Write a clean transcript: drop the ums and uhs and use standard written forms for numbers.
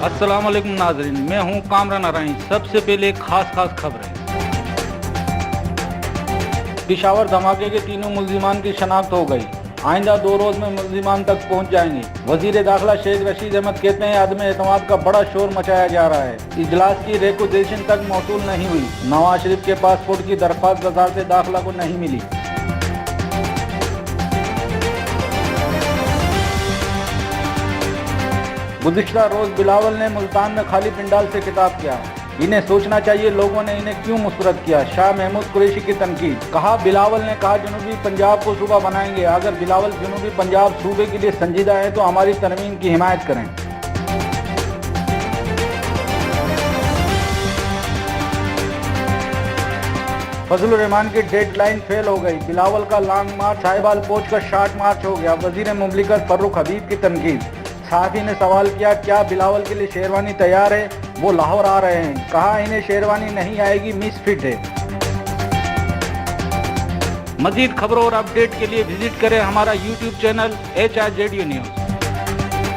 अस्सलाम वालेकुम नाज़रीन, मैं हूं कामरान नारायण। सबसे पहले खास खबरें। पिशावर धमाके के तीनों मुल्जिमान की शनाख्त हो गई। आइंदा 2 रोज में मुल्जिमान तक पहुंच जाएंगे। वजीर दाखिला शेख रशीद अहमद कहते हैं अदम एतमाद का बड़ा शोर मचाया जा रहा है। इजलास की रिक्विजिशन तक मौसूल नहीं हुई। नवाज शरीफ के पासपोर्ट की दरख्वास्त वजारत दाखिला को नहीं मिली। गुज़िश्ता रोज बिलावल ने मुल्तान में खाली पिंडाल से खिताब किया। इन्हें सोचना चाहिए लोगों ने इन्हें क्यों मुस्तरद किया। शाह महमूद कुरैशी की तनकीद। कहा बिलावल ने कहा जनूबी पंजाब को सूबा बनाएंगे। अगर बिलावल जनूबी पंजाब सूबे के लिए संजीदा है तो हमारी तरमीम की हिमायत करें। फजल रहमान की डेडलाइन फेल हो गई। बिलावल का लॉन्ग मार्च साहिबाल पहुंचकर शॉर्ट मार्च हो गया। वजीर मुमलिकत फर्रुख हबीब की तनकीद। साथी ने सवाल किया क्या बिलावल के लिए शेरवानी तैयार है। वो लाहौर आ रहे हैं। कहा इन्हें शेरवानी नहीं आएगी, मिसफिट है। मजीद खबरों और अपडेट के लिए विजिट करें हमारा YouTube चैनल HRZU न्यूज़।